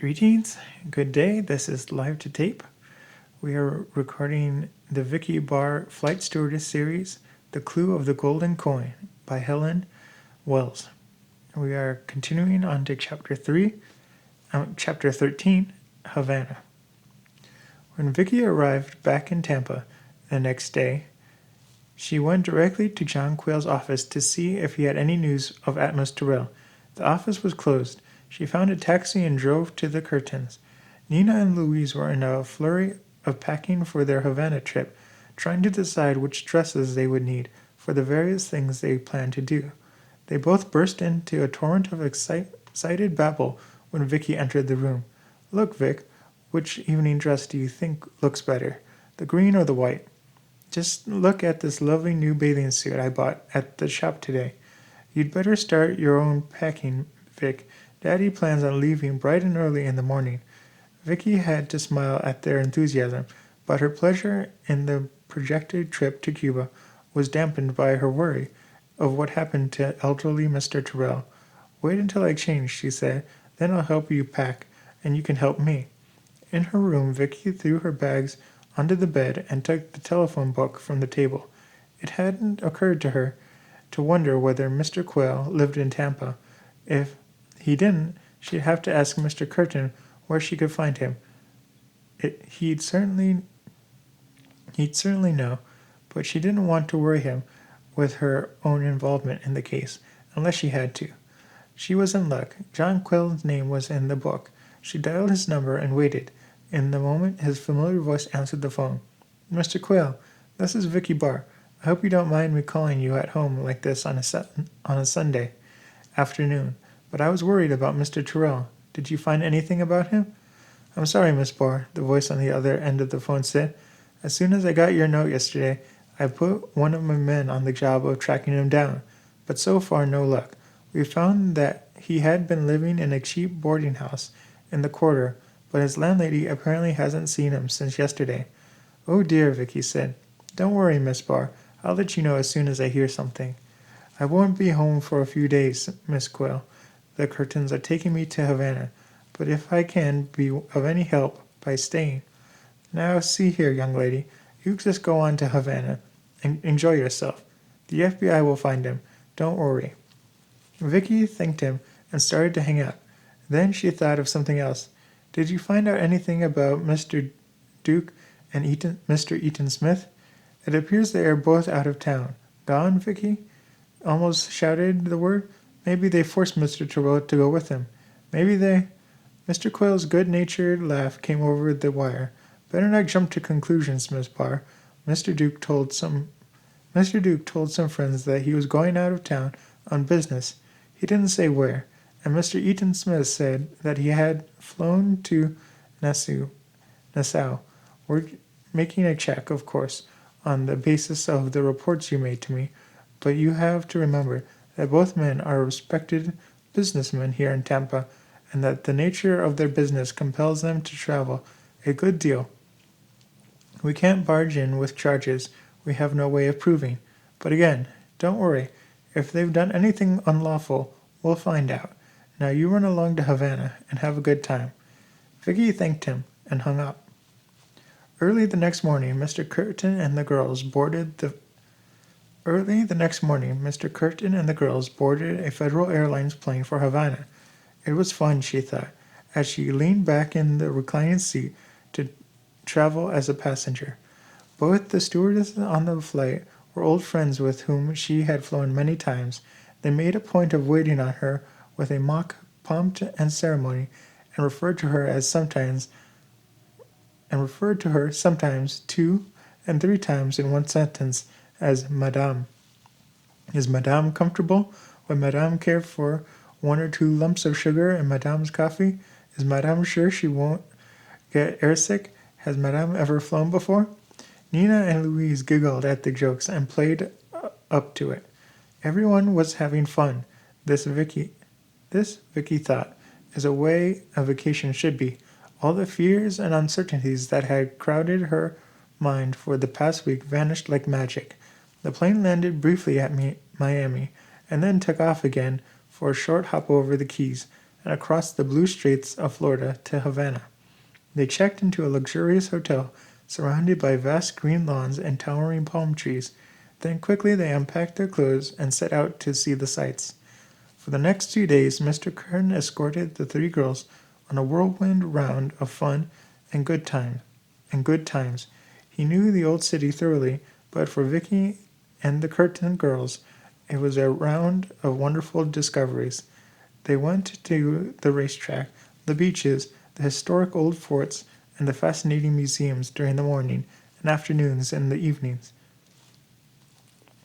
Greetings, good day. This is Live to Tape. We are recording the Vicki Barr Flight Stewardess series, The Clue of the Golden Coin by Helen Wells. We are continuing on to Chapter 13, Havana. When Vicki arrived back in Tampa the next day, she went directly to John Quayle's office to see if he had any news of Atmos Terrell. The office was closed. She found a taxi and drove to the curtains. Nina and Louise were in a flurry of packing for their Havana trip, trying to decide which dresses they would need for the various things they planned to do. They both burst into a torrent of excited babble when Vicki entered the room. "Look, Vic, which evening dress do you think looks better, the green or the white? Just look at this lovely new bathing suit I bought at the shop today. You'd better start your own packing, Vic. Daddy plans on leaving bright and early in the morning." Vicki had to smile at their enthusiasm, but her pleasure in the projected trip to Cuba was dampened by her worry of what happened to elderly Mr. Terrell. "Wait until I change," she said. "Then I'll help you pack, and you can help me." In her room, Vicki threw her bags onto the bed and took the telephone book from the table. It hadn't occurred to her to wonder whether Mr. Quayle lived in Tampa. If he didn't, she'd have to ask Mr. Curtin where she could find him. He'd certainly know, but she didn't want to worry him with her own involvement in the case, unless she had to. She was in luck. John Quayle's name was in the book. She dialed his number and waited. In the moment, his familiar voice answered the phone. "Mr. Quayle, this is Vicki Barr. I hope you don't mind me calling you at home like this on a Sunday afternoon, but I was worried about Mr. Terrell. Did you find anything about him?" "I'm sorry, Miss Barr," the voice on the other end of the phone said. "As soon as I got your note yesterday, I put one of my men on the job of tracking him down, but so far no luck. We found that he had been living in a cheap boarding house in the quarter, but his landlady apparently hasn't seen him since yesterday." "Oh dear," Vicki said. "Don't worry, Miss Barr. I'll let you know as soon as I hear something." "I won't be home for a few days, Miss Quayle. The Curtins are taking me to Havana, but if I can be of any help by staying—" "Now, see here, young lady, you just go on to Havana and enjoy yourself. The FBI will find him. Don't worry." Vicki thanked him and started to hang up. Then she thought of something else. "Did you find out anything about Mr. Duke and Mr. Eaton Smith? It appears they are both out of town." "Gone?" Vicki almost shouted the word. "Maybe they forced Mr. Terrell to go with them. Maybe they—" Mr. Quayle's good-natured laugh came over the wire. "Better not jump to conclusions, Miss Barr. Mr. Duke told some friends that he was going out of town on business. He didn't say where. And Mr. Eaton Smith said that he had flown to Nassau. We're making a check, of course, on the basis of the reports you made to me, but you have to remember that both men are respected businessmen here in Tampa, and that the nature of their business compels them to travel a good deal. We can't barge in with charges we have no way of proving. But again, don't worry. If they've done anything unlawful, we'll find out. Now you run along to Havana and have a good time." Vicki thanked him and hung up. Early the next morning, Mr. Curtin and the girls boarded a Federal Airlines plane for Havana. It was fun, she thought, as she leaned back in the reclining seat to travel as a passenger. Both the stewardesses on the flight were old friends with whom she had flown many times. They made a point of waiting on her with a mock pomp and ceremony, and referred to her sometimes 2 and 3 times in one sentence as Madame. "Is Madame comfortable? Would Madame care for 1 or 2 lumps of sugar in Madame's coffee? Is Madame sure she won't get airsick? Has Madame ever flown before?" Nina and Louise giggled at the jokes and played up to it. Everyone was having fun. This, Vicki thought, is the way a vacation should be. All the fears and uncertainties that had crowded her mind for the past week vanished like magic. The plane landed briefly at Miami, and then took off again for a short hop over the Keys, and across the blue straits of Florida to Havana. They checked into a luxurious hotel surrounded by vast green lawns and towering palm trees. Then quickly they unpacked their clothes and set out to see the sights. For the next 2 days, Mr. Curtin escorted the three girls on a whirlwind round of fun and good times. He knew the old city thoroughly, but for Vicki and the Curtin girls, it was a round of wonderful discoveries. They went to the racetrack, the beaches, the historic old forts, and the fascinating museums during the morning and afternoons and the evenings.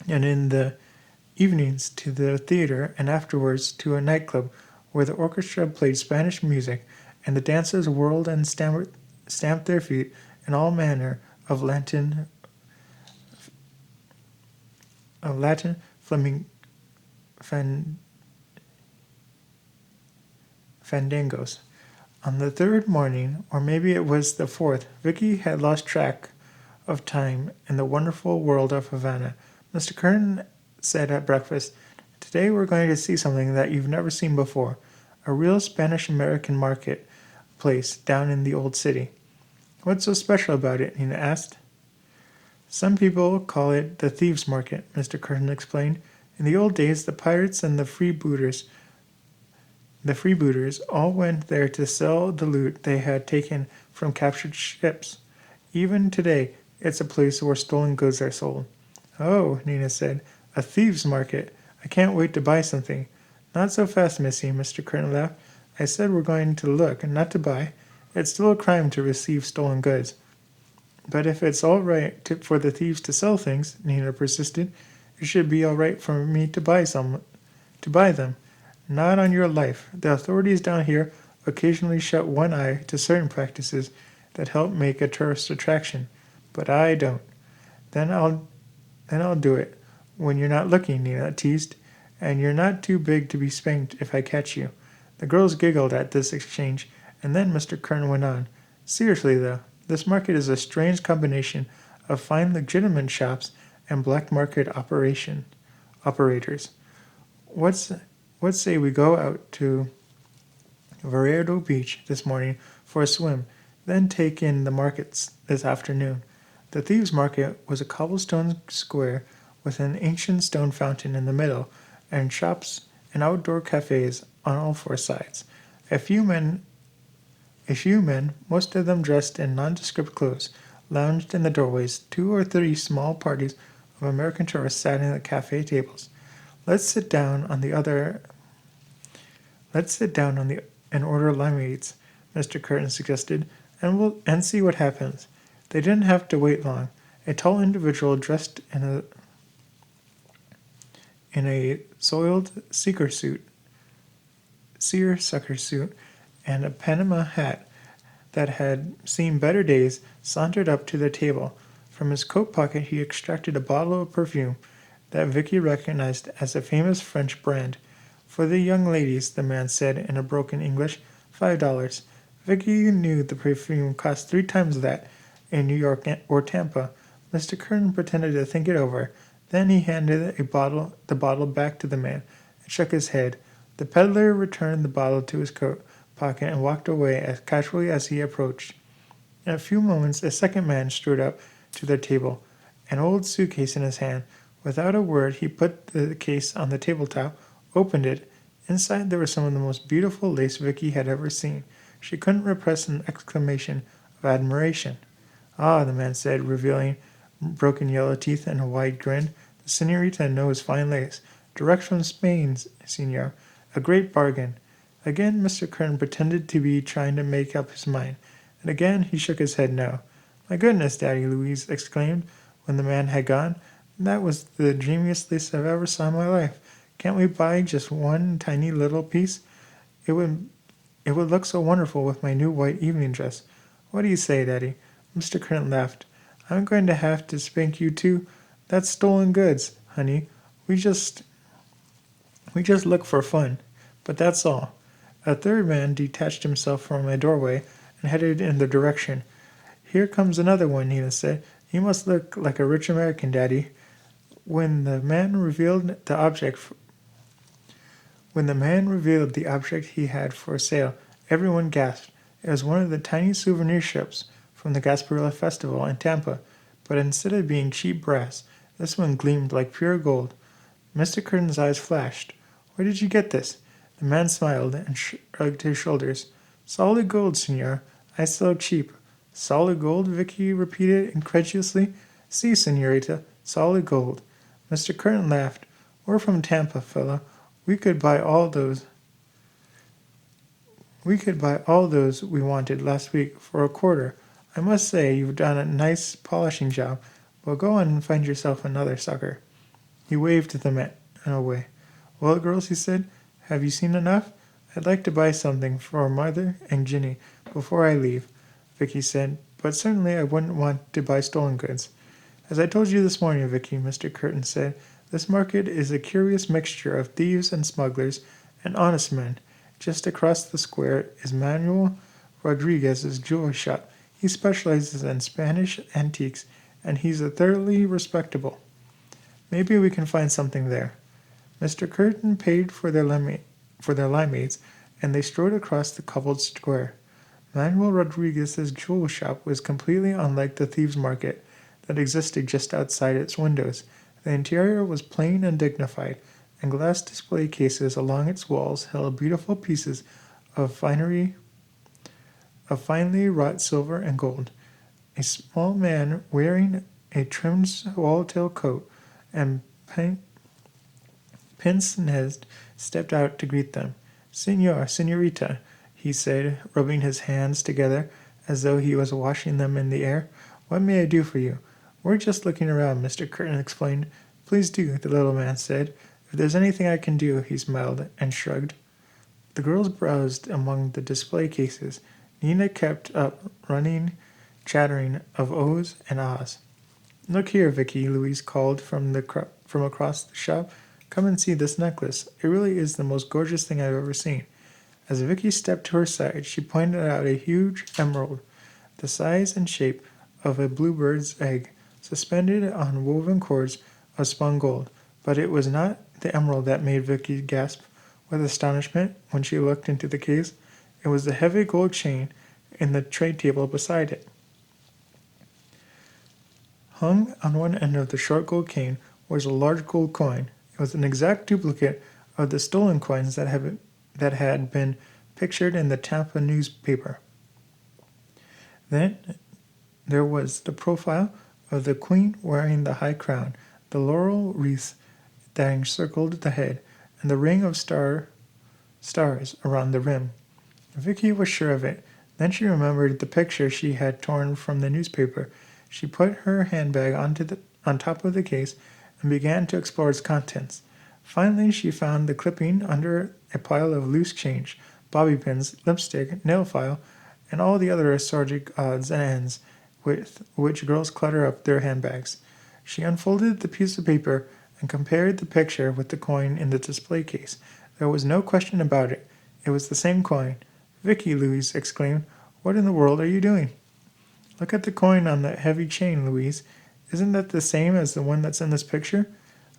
And in the evenings to the theater and afterwards to a nightclub where the orchestra played Spanish music and the dancers whirled and stamped their feet in all manner of Latin fandangos. On the third morning, or maybe it was the fourth, Vicki had lost track of time in the wonderful world of Havana. Mr. Curtin said at breakfast, "Today we're going to see something that you've never seen before, a real Spanish-American market place down in the old city." "What's so special about it?" Nina asked. "Some people call it the thieves' market," Mr. Curtin explained. "In the old days, the pirates and the freebooters all went there to sell the loot they had taken from captured ships. Even today, it's a place where stolen goods are sold." "Oh," Nina said, "a thieves' market. I can't wait to buy something." "Not so fast, missy," Mr. Curtin laughed. "I said we're going to look, not to buy. It's still a crime to receive stolen goods." "But if it's all right for the thieves to sell things," Nina persisted, "it should be all right for me to buy them." "Not on your life. The authorities down here occasionally shut one eye to certain practices that help make a tourist attraction, but I don't." Then I'll do it when you're not looking," Nina teased, "and you're not too big to be spanked if I catch you." The girls giggled at this exchange, and then Mr. Curtin went on, "Seriously, though, this market is a strange combination of fine legitimate shops and black market operators. What say we go out to Varado Beach this morning for a swim, then take in the markets this afternoon?" The thieves' market was a cobblestone square with an ancient stone fountain in the middle, and shops and outdoor cafes on all four sides. A few men, most of them dressed in nondescript clothes, lounged in the doorways. 2 or 3 small parties of American tourists sat in the cafe tables. Let's sit down on the and order lemonades," Mr. Curtin suggested, "and see what happens." They didn't have to wait long. A tall individual dressed in a soiled seersucker suit and a Panama hat that had seen better days sauntered up to the table. From his coat pocket he extracted a bottle of perfume that Vicki recognized as a famous French brand. "For the young ladies," the man said in a broken English, $5. Vicki knew the perfume cost 3 times that in New York or Tampa. Mr. Curtin pretended to think it over. Then he handed the bottle back to the man and shook his head. The peddler returned the bottle to his coat pocket and walked away as casually as he approached. In a few moments a second man strode up to their table, an old suitcase in his hand. Without a word he put the case on the tabletop, opened it. Inside there was some of the most beautiful lace Vicki had ever seen. She couldn't repress an exclamation of admiration. "Ah," the man said, revealing broken yellow teeth and a wide grin, "the senorita knows fine lace. Direct from Spain, senor. A great bargain." Again Mr. Curtin pretended to be trying to make up his mind, and again he shook his head no. "My goodness, Daddy," Louise exclaimed when the man had gone. "That was the dreamiest lace I've ever saw in my life. Can't we buy just one tiny little piece? It would look so wonderful with my new white evening dress. What do you say, Daddy?" Mr. Curtin laughed. "I'm going to have to spank you too. That's stolen goods, honey. We just look for fun. But that's all." A third man detached himself from a doorway and headed in the direction. "Here comes another one," Nina said. "You must look like a rich American, Daddy." When the man revealed the object When the man revealed the object he had for sale, everyone gasped. It was one of the tiny souvenir ships from the Gasparilla Festival in Tampa, but instead of being cheap brass, this one gleamed like pure gold. Mr. Curtin's eyes flashed. Where did you get this? The man smiled and shrugged his shoulders. Solid gold, senor. I sell cheap. Solid gold? Vicky repeated incredulously. Si, senorita. Solid gold. Mr. Curtin laughed. We're from Tampa, fella. We could buy all those we wanted last week for a quarter. I must say you've done a nice polishing job, but go on and find yourself another sucker. He waved them away. Well, girls, he said, have you seen enough? I'd like to buy something for Mother and Ginny before I leave, Vicky said, but certainly I wouldn't want to buy stolen goods. As I told you this morning, Vicky, Mr. Curtin said, this market is a curious mixture of thieves and smugglers and honest men. Just across the square is Manuel Rodriguez's jewelry shop. He specializes in Spanish antiques, and he's a thoroughly respectable. Maybe we can find something there. Mr. Curtin paid for their limeades, and they strode across the cobbled square. Manuel Rodriguez's jewel shop was completely unlike the thieves' market that existed just outside its windows. The interior was plain and dignified, and glass display cases along its walls held beautiful pieces of finely wrought silver and gold. A small man wearing a trimmed swallowtail coat and pince-nez stepped out to greet them. Senor, senorita, he said, rubbing his hands together as though he was washing them in the air. What may I do for you? We're just looking around, Mr. Curtin explained. Please do, the little man said. If there's anything I can do, he smiled and shrugged. The girls browsed among the display cases. Nina kept up, chattering of ohs and ahs. Look here, Vicky, Louise called from across the shop. Come and see this necklace. It really is the most gorgeous thing I've ever seen. As Vicky stepped to her side, she pointed out a huge emerald, the size and shape of a bluebird's egg, suspended on woven cords of spun gold. But it was not the emerald that made Vicky gasp with astonishment when she looked into the case. It was the heavy gold chain in the tray table beside it. Hung on one end of the short gold cane was a large gold coin. It was an exact duplicate of the stolen coins that had been pictured in the Tampa newspaper. Then there was the profile of the queen wearing the high crown, the laurel wreath that encircled the head, and the ring of stars around the rim. Vicky was sure of it. Then she remembered the picture she had torn from the newspaper. She put her handbag on top of the case and began to explore its contents. Finally, she found the clipping under a pile of loose change, bobby pins, lipstick, nail file, and all the other assorted odds and ends with which girls clutter up their handbags. She unfolded the piece of paper and compared the picture with the coin in the display case. There was no question about it. It was the same coin. Vicky, Louise exclaimed, what in the world are you doing? Look at the coin on that heavy chain, Louise. Isn't that the same as the one that's in this picture?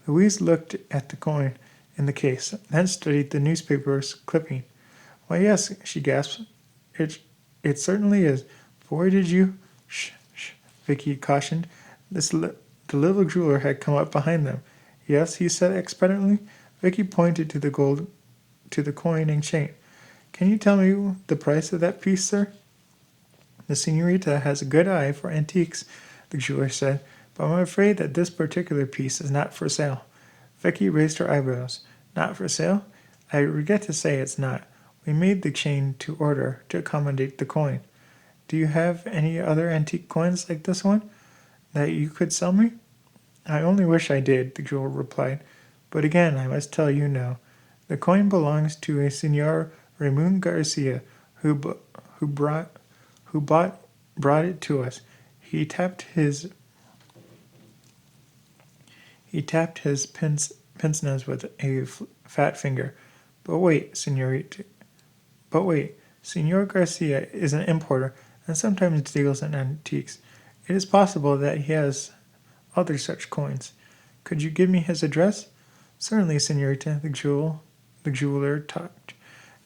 Louise looked at the coin in the case, then studied the newspaper's clipping. Why, yes, she gasped. It certainly is. Boy, did you... Shh, Vicky cautioned. The little jeweler had come up behind them. Yes, he said expectantly. Vicky pointed to the coin and chain. Can you tell me the price of that piece, sir? The senorita has a good eye for antiques, the jeweler said, but I'm afraid that this particular piece is not for sale. Vicky raised her eyebrows. Not for sale? I regret to say it's not. We made the chain to order to accommodate the coin. Do you have any other antique coins like this one that you could sell me? I only wish I did, the jeweler replied. But again, I must tell you no. The coin belongs to a Senor Ramon Garcia who brought it to us. He tapped his pince-nez with a fat finger. But wait, Senor Garcia is an importer and sometimes deals in antiques. It is possible that he has other such coins. Could you give me his address? Certainly, senorita, the the jeweler talked,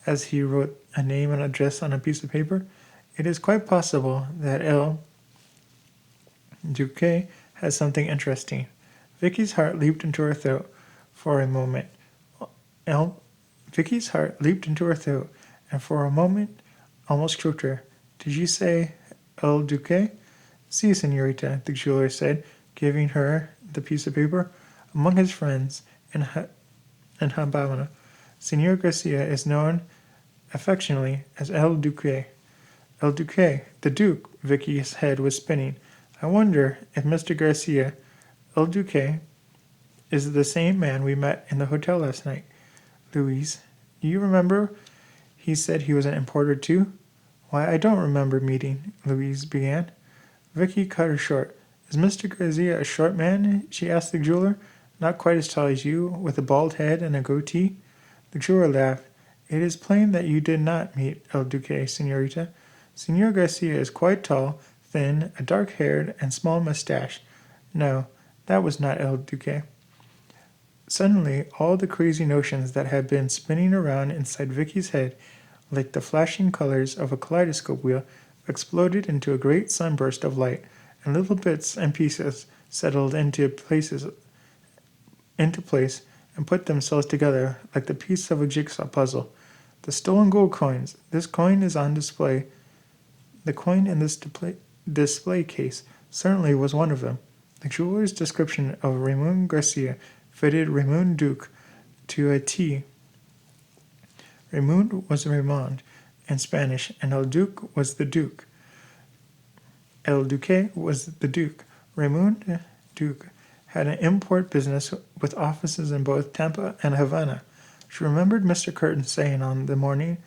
as he wrote a name and address on a piece of paper. It is quite possible that El Duque has something interesting. Vicky's heart leaped into her throat for a moment. El Vicky's heart leaped into her throat, and for a moment almost choked her. Did you say El Duque? Si, senorita, the jeweler said, giving her the piece of paper. Among his friends in Habana, Senor Garcia is known affectionately as El Duque. El Duque, the Duke, Vicky's head was spinning. I wonder if Mr. Garcia, El Duque, is the same man we met in the hotel last night. Louise, do you remember he said he was an importer too? Why, I don't remember meeting, Louise began. Vicky cut her short. Is Mr. Garcia a short man? She asked the jeweler. Not quite as tall as you, with a bald head and a goatee? The jeweler laughed. It is plain that you did not meet El Duque, senorita. Senor Garcia is quite tall, thin, a dark-haired and small mustache. No, that was not El Duque. Suddenly, all the crazy notions that had been spinning around inside Vicky's head, like the flashing colors of a kaleidoscope wheel, exploded into a great sunburst of light, and little bits and pieces settled into place and put themselves together like the piece of a jigsaw puzzle. The stolen gold coins. This coin is on display. The coin in this display case certainly was one of them. The jeweler's description of Ramon Garcia fitted Ramon Duke to a T. Ramon was Raymond in Spanish, and El Duque was the Duke. El Duque was the Duke. Ramon Duke had an import business with offices in both Tampa and Havana. She remembered Mr. Curtin saying on the morning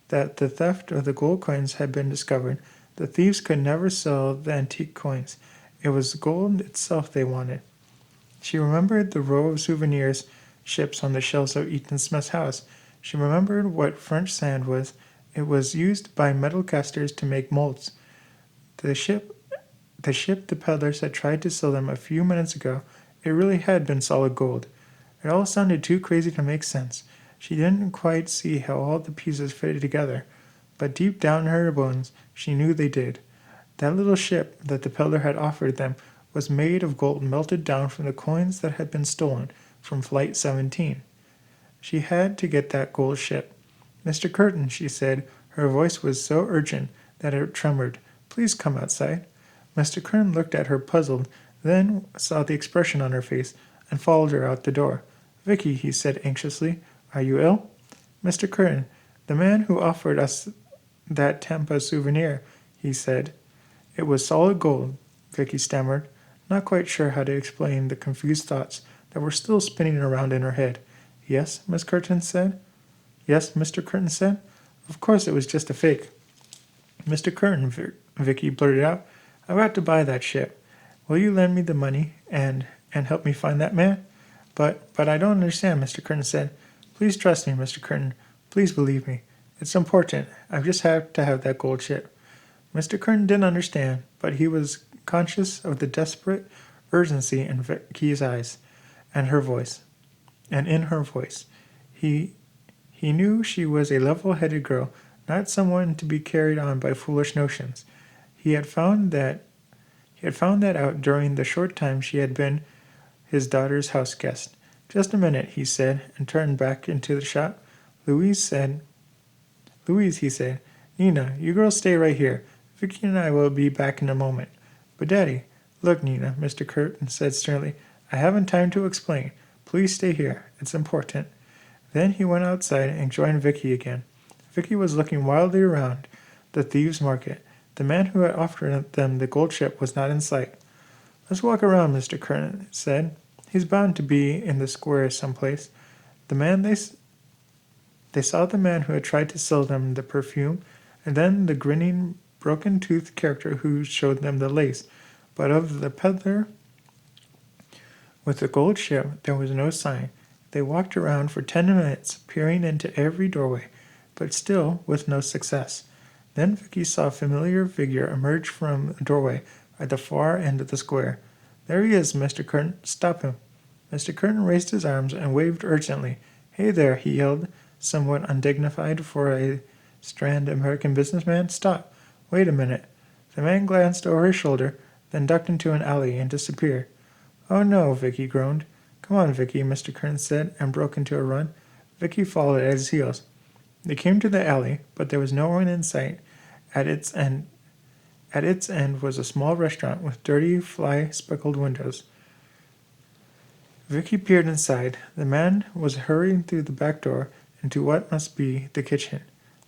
that the theft of the gold coins had been discovered. The thieves could never sell the antique coins. It was gold itself they wanted. She remembered the row of souvenirs ships on the shelves of Ethan Smith's house. She remembered what French sand was. It was used by metal casters to make molds. The ship the peddlers had tried to sell them a few minutes ago, it really had been solid gold. It all sounded too crazy to make sense. She didn't quite see how all the pieces fitted together, but deep down in her bones she knew they did. That little ship that the peddler had offered them was made of gold melted down from the coins that had been stolen from Flight 17. She had to get that gold ship. Mr. Curtin, she said, her voice was so urgent that it tremored. Please come outside. Mr. Curtin looked at her puzzled, then saw the expression on her face, and followed her out the door. Vicky, he said anxiously, are you ill? Mr. Curtin, the man who offered us that Tampa souvenir, he said. It was solid gold, Vicky stammered, not quite sure how to explain the confused thoughts that were still spinning around in her head. Yes, Miss Curtin said. Yes, Mr. Curtin said. Of course it was just a fake. Mr. Curtin, Vicky blurted out, I've got to buy that ship. Will you lend me the money and help me find that man? But I don't understand, Mr. Curtin said. Please trust me, Mr. Curtin. Please believe me. It's important. I've just had to have that gold ship. Mr. Curtin didn't understand, but he was conscious of the desperate urgency in Vicky's eyes and her voice. And in her voice. He knew she was a level-headed girl, not someone to be carried on by foolish notions. He had found that out during the short time she had been his daughter's house guest. Just a minute, he said, and turned back into the shop. Louise, he said, Nina, you girls stay right here. Vicky and I will be back in a moment. But Daddy, look, Nina, Mr. Curtin said sternly, I haven't time to explain. Please stay here. It's important. Then he went outside and joined Vicky again. Vicky was looking wildly around the thieves' market. The man who had offered them the gold ship was not in sight. Let's walk around, Mr. Curtin said. He's bound to be in the square someplace. They saw the man who had tried to sell them the perfume, and then the grinning, broken-toothed character who showed them the lace. But of the peddler with the gold ship there was no sign. They walked around for 10 minutes, peering into every doorway, but still with no success. Then Vicky saw a familiar figure emerge from a doorway at the far end of the square. There he is, Mr. Curtin. Stop him. Mr. Curtin raised his arms and waved urgently. Hey there, he yelled. somewhat undignified for a Strand American businessman. Stop. Wait a minute. The man glanced over his shoulder, then ducked into an alley and disappeared. Oh no, Vicki groaned. Come on, Vicki, Mr. Curtin said, and broke into a run. Vicki followed at his heels. They came to the alley, but there was no one in sight. At its end was a small restaurant with dirty, fly-speckled windows. Vicki peered inside. The man was hurrying through the back door into what must be the kitchen.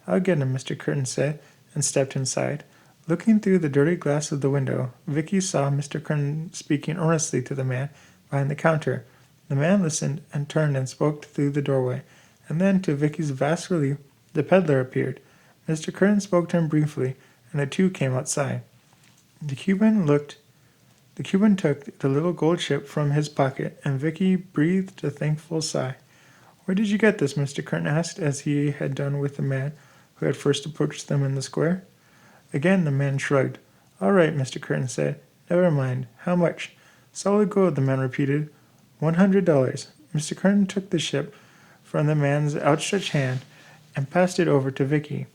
I'll get him, Mr. Curtin said, and stepped inside. Looking through the dirty glass of the window, Vicki saw Mr. Curtin speaking earnestly to the man behind the counter. The man listened and turned and spoke through the doorway, and then, to Vicki's vast relief, the peddler appeared. Mr. Curtin spoke to him briefly, and the two came outside. The Cuban took the little gold ship from his pocket, and Vicki breathed a thankful sigh. Where did you get this? Mr. Curtin asked, as he had done with the man who had first approached them in the square. Again the man shrugged. All right, Mr. Curtin said. Never mind. How much? Solid gold, the man repeated. $100. Mr. Curtin took the ship from the man's outstretched hand and passed it over to Vicki.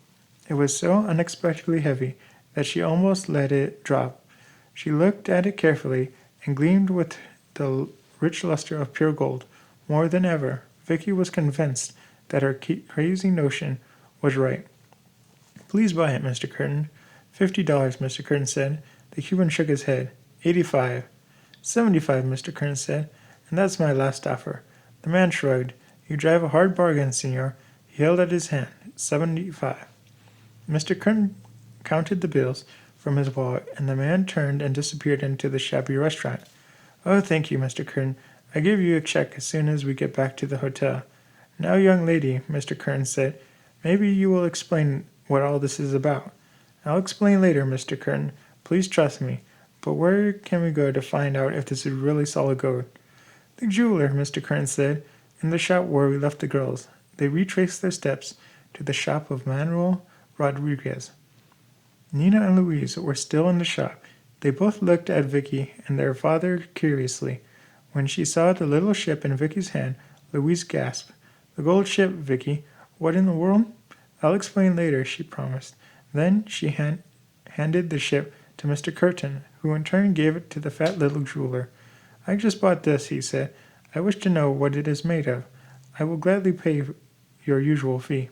It was so unexpectedly heavy that she almost let it drop. She looked at it carefully and gleamed with the rich luster of pure gold. More than ever, Vicki was convinced that her crazy notion was right. Please buy it, Mr. Curtin. $50, Mr. Curtin said. The Cuban shook his head. 85. 75, Mr. Curtin said. And that's my last offer. The man shrugged. You drive a hard bargain, senor. He held out his hand. 75. Mr. Curtin counted the bills from his wallet, and the man turned and disappeared into the shabby restaurant. Oh, thank you, Mr. Curtin. I'll give you a check as soon as we get back to the hotel. Now, young lady, Mr. Curtin said, maybe you will explain what all this is about. I'll explain later, Mr. Curtin. Please trust me. But where can we go to find out if this is really solid gold? The jeweler, Mr. Curtin said, in the shop where we left the girls. They retraced their steps to the shop of Manuel Rodriguez. Nina and Louise were still in the shop. They both looked at Vicki and their father curiously. When she saw the little ship in Vicki's hand, Louise gasped. The gold ship, Vicki. What in the world? I'll explain later, she promised. Then she handed the ship to Mr. Curtin, who in turn gave it to the fat little jeweler. I just bought this, he said. I wish to know what it is made of. I will gladly pay your usual fee.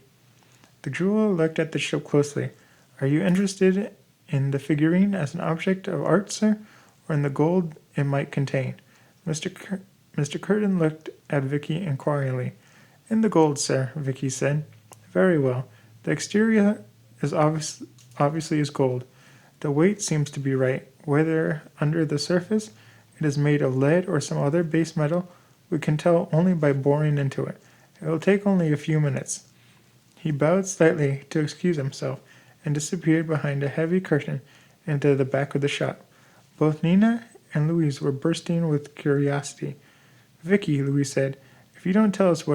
The jeweler looked at the ship closely. Are you interested in the figurine as an object of art, sir, or in the gold it might contain? Mr. Curtin looked at Vicki inquiringly. In the gold, sir, Vicki said. Very well. The exterior is obviously is gold. The weight seems to be right. Whether under the surface it is made of lead or some other base metal, we can tell only by boring into it. It will take only a few minutes. He bowed slightly to excuse himself and disappeared behind a heavy curtain into the back of the shop. Both Nina and Louise were bursting with curiosity. Vicki, Louise said, if you don't tell us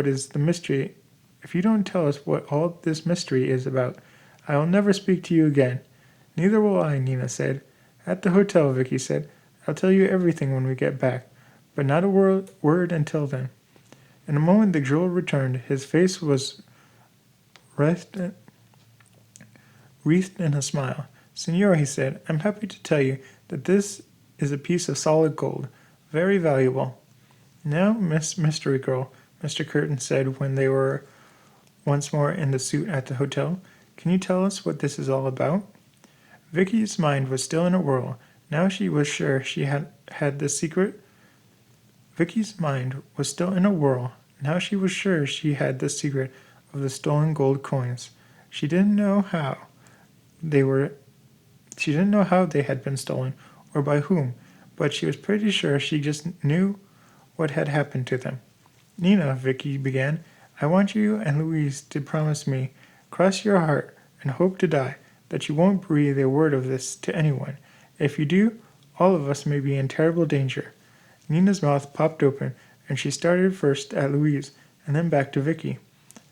what all this mystery is about, I will never speak to you again. Neither will I, Nina said. At the hotel, Vicki said. I'll tell you everything when we get back, but not a word until then. In a moment the jeweler returned. His face was wreathed in a smile. Senor, he said, I'm happy to tell you that this is a piece of solid gold, very valuable. Now, Miss Mystery Girl, Mr. Curtin said when they were once more in the suite at the hotel, can you tell us what this is all about? Vicki's mind was still in a whirl. Now she was sure she had the secret. Vicki's mind was still in a whirl. Now she was sure she had the secret of the stolen gold coins. She didn't know how they had been stolen or by whom, but she was pretty sure she just knew what had happened to them. Nina, Vicki began, I want you and Louise to promise me, cross your heart and hope to die, that you won't breathe a word of this to anyone. If you do, all of us may be in terrible danger. Nina's mouth popped open, and she started first at Louise, and then back to Vicki.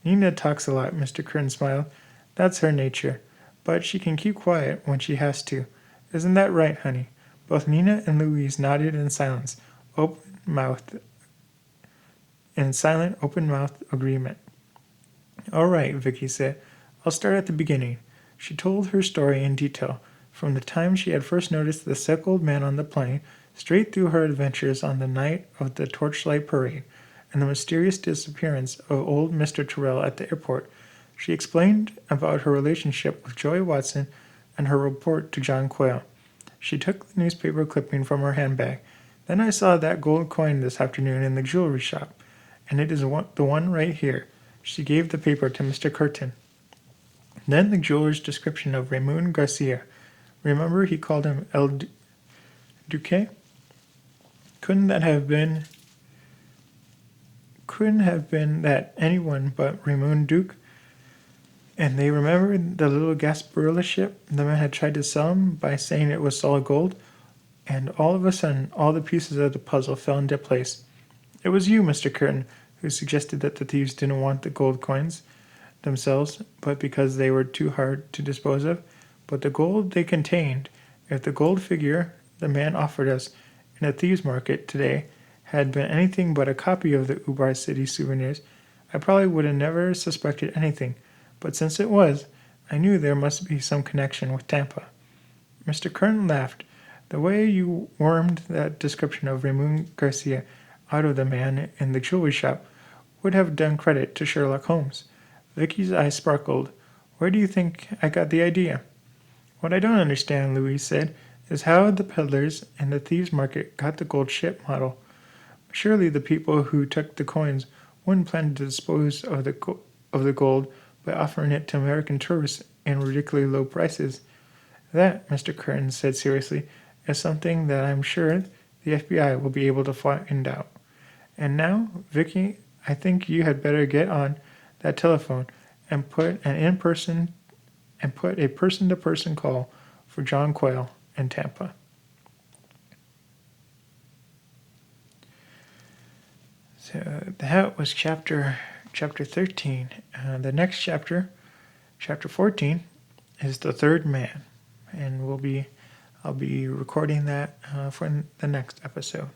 Nina talks a lot, Mr. Curtin smiled. That's her nature. But she can keep quiet when she has to. Isn't that right, honey? Both Nina and Louise nodded in silent, open-mouthed agreement. All right, Vicki said. I'll start at the beginning. She told her story in detail, from the time she had first noticed the sick old man on the plane, straight through her adventures on the night of the torchlight parade, and the mysterious disappearance of old Mr. Tyrrell at the airport. She explained about her relationship with Joy Watson and her report to John Quayle. She took the newspaper clipping from her handbag. Then I saw that gold coin this afternoon in the jewelry shop, and it is the one right here. She gave the paper to Mr. Curtin. Then the jeweler's description of Raymond Garcia. Remember he called him El Duque? Couldn't have been that anyone but Raymond Duke? And they remembered the little Gasparilla ship the man had tried to sell him by saying it was solid gold, and all of a sudden all the pieces of the puzzle fell into place. It was you, Mr. Curtin, who suggested that the thieves didn't want the gold coins themselves, but because they were too hard to dispose of, but the gold they contained. If the gold figure the man offered us in a thieves' market today had been anything but a copy of the Ubar City souvenirs, I probably would have never suspected anything, but since it was, I knew there must be some connection with Tampa. Mr. Curtin laughed. The way you wormed that description of Raymond Garcia out of the man in the jewelry shop would have done credit to Sherlock Holmes. Vicky's eyes sparkled. Where do you think I got the idea? What I don't understand, Louise said, is how the peddlers in the thieves' market got the gold ship model. Surely the people who took the coins wouldn't plan to dispose of the gold by offering it to American tourists in ridiculously low prices. That, Mr. Curtin said seriously, is something that I'm sure the FBI will be able to find out. And now, Vicky, I think you had better get on that telephone and put a person-to-person call for John Quayle in Tampa. So that was chapter 13. The next chapter 14, is The Third Man, and I'll be recording that for the next episode.